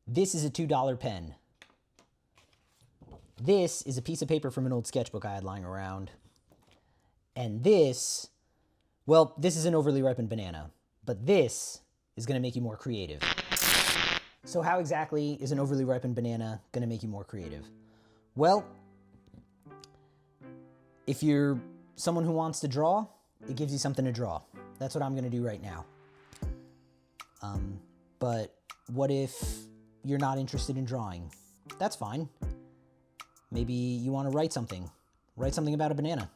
This is a $2 pen. This is a piece of paper from an old sketchbook I had lying around. And this, well, this is an overly ripened banana, but this is going to make you more creative. So how exactly is an overly ripened banana going to make you more creative? Well, if you're someone who wants to draw, it gives you something to draw. That's what I'm going to do right now. But what if you're not interested in drawing? That's fine. Maybe you want to write something. Write something about a banana.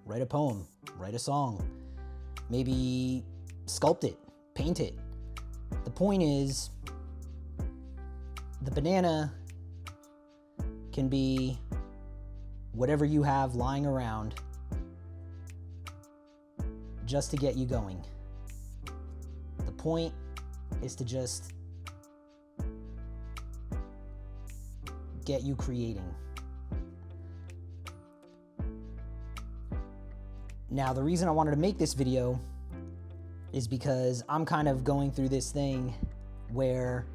Write a poem. Write a song. Maybe sculpt it. Paint it. The point is, the banana can be whatever you have lying around just to get you going. The point is to just get you creating. Now, the reason I wanted to make this video is because I'm kind of going through this thing where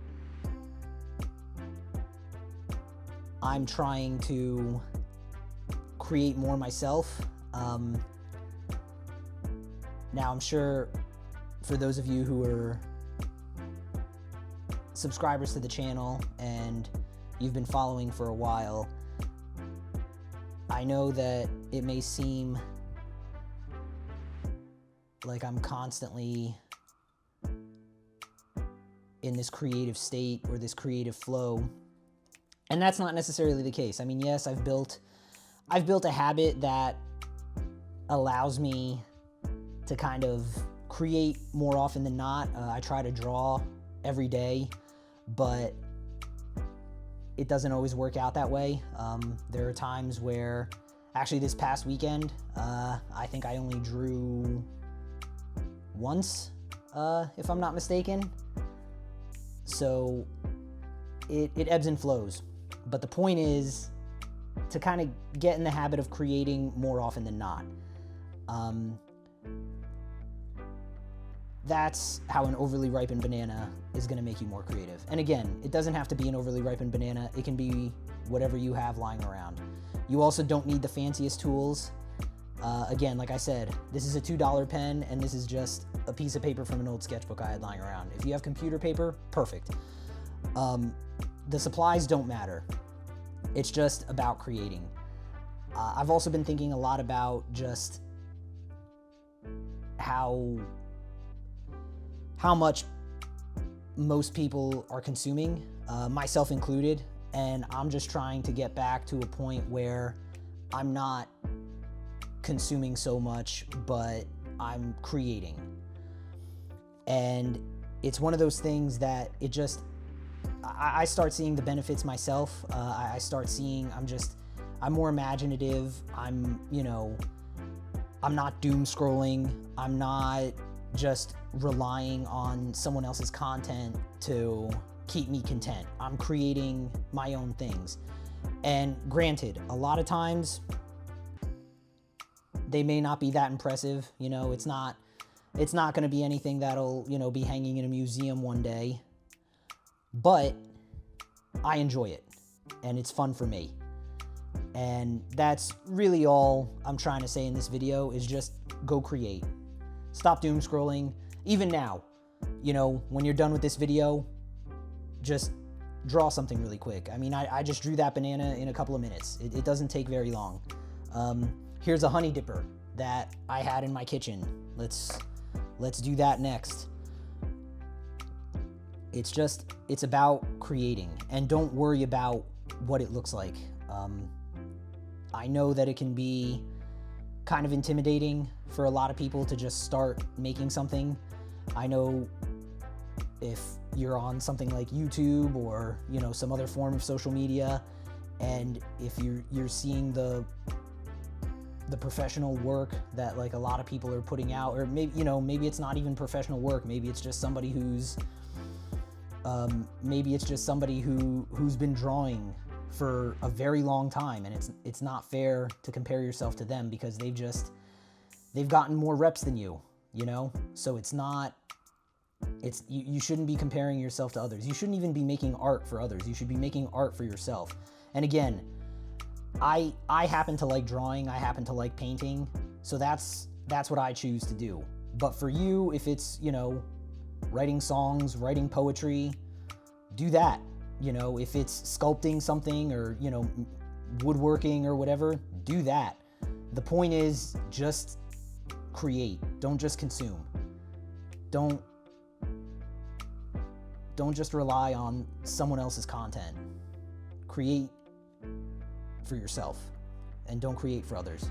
I'm trying to create more myself. Now, I'm sure for those of you who are subscribers to the channel and you've been following for a while, I know that it may seem like I'm constantly in this creative state or this creative flow. And that's not necessarily the case. I mean, yes, I've built a habit that allows me to kind of create more often than not. I try to draw every day, but it doesn't always work out that way. There are times where, actually this past weekend, I think I only drew once, if I'm not mistaken. So it ebbs and flows. But the point is to kind of get in the habit of creating more often than not. That's how an overly ripened banana is going to make you more creative. And again, it doesn't have to be an overly ripened banana. It can be whatever you have lying around. You also don't need the fanciest tools. Again, like I said, this is a $2 pen, and this is just a piece of paper from an old sketchbook I had lying around. If you have computer paper, perfect. The supplies don't matter. It's just about creating. I've also been thinking a lot about just how much most people are consuming, myself included, and I'm just trying to get back to a point where I'm not consuming so much, but I'm creating. And it's one of those things that it just, I start seeing the benefits myself. I start seeing, I'm more imaginative. I'm not doom scrolling. I'm not just relying on someone else's content to keep me content. I'm creating my own things. And granted, a lot of times they may not be that impressive. It's not going to be anything that'll, be hanging in a museum one day. But I enjoy it, and it's fun for me. And that's really all I'm trying to say in this video, is just go create. Stop doom scrolling. Even now, when you're done with this video, just draw something really quick. I mean, I just drew that banana in a couple of minutes. It doesn't take very long. Here's a honey dipper that I had in my kitchen. Let's do that next. It's about creating, and don't worry about what it looks like. I know that it can be kind of intimidating for a lot of people to just start making something. I know if you're on something like YouTube or, some other form of social media, and if you're seeing the professional work that like a lot of people are putting out, or maybe it's not even professional work. Maybe it's just somebody who's who's been drawing for a very long time, and it's not fair to compare yourself to them because they've gotten more reps than you, So it's not You shouldn't be comparing yourself to others. You shouldn't even be making art for others. You should be making art for yourself. And again, I happen to like drawing, I happen to like painting, so that's what I choose to do. But for you, if it's, you know, writing songs, writing poetry, do that. You know, if it's sculpting something or, you know, woodworking or whatever, do that. The point is just create. Don't just consume. Don't just rely on someone else's content. Create for yourself and don't create for others.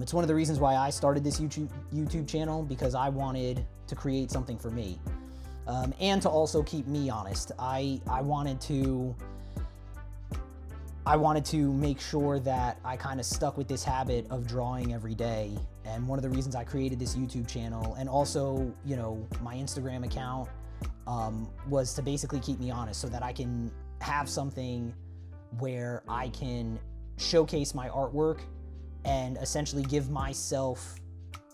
It's one of the reasons why I started this YouTube channel, because I wanted to create something for me. And to also keep me honest. I wanted to make sure that I kind of stuck with this habit of drawing every day. And one of the reasons I created this YouTube channel and also, you know, my Instagram account was to basically keep me honest, so that I can have something where I can showcase my artwork and essentially give myself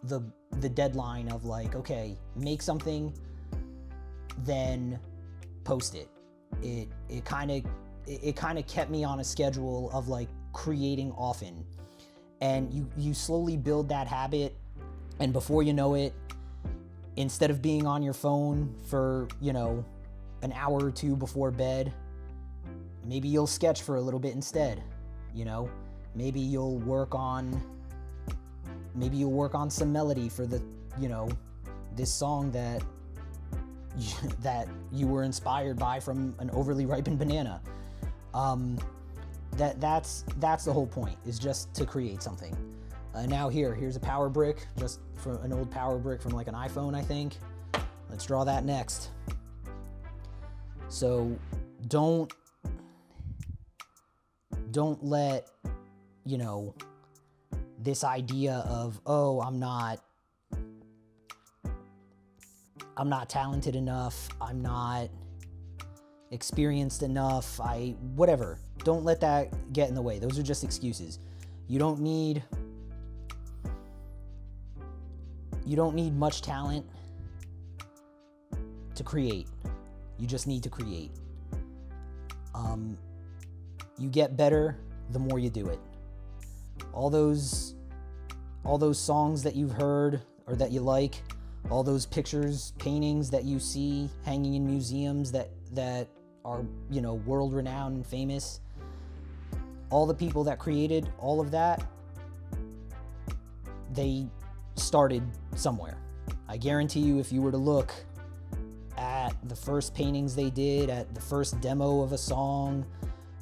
the deadline of like, okay, make something, then post it. It kind of kept me on a schedule of like creating often, and you slowly build that habit, and before you know it, instead of being on your phone for, you know, an hour or two before bed, maybe you'll sketch for a little bit instead. You know, maybe you'll work on some melody for the, you know, this song that you were inspired by from an overly ripened banana. That's the whole point, is just to create something. Now here's a power brick, just from an old power brick from like an iPhone, I think. Let's draw that next. So don't let, you know, this idea of, oh, I'm not talented enough, I'm not experienced enough, whatever. Don't let that get in the way. Those are just excuses. You don't need much talent to create. You just need to create. You get better the more you do it. All those songs that you've heard or that you like, all those pictures, paintings that you see hanging in museums that are, you know, world renowned and famous, all the people that created all of that, they started somewhere. I guarantee you, if you were to look at the first paintings they did, at the first demo of a song,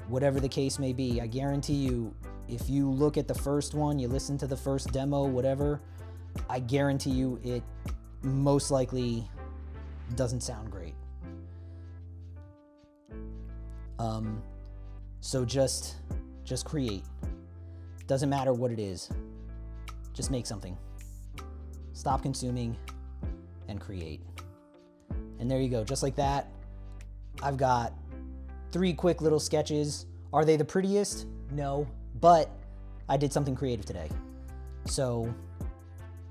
whatever the case may be, I guarantee you, if you look at the first one, you listen to the first demo, whatever, I guarantee you it most likely doesn't sound great. So just create. Doesn't matter what it is. Just make something. Stop consuming and create. And there you go. Just like that, I've got 3 quick little sketches. Are they the prettiest? No, but I did something creative today. So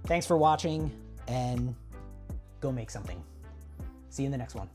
thanks for watching, and go make something. See you in the next one.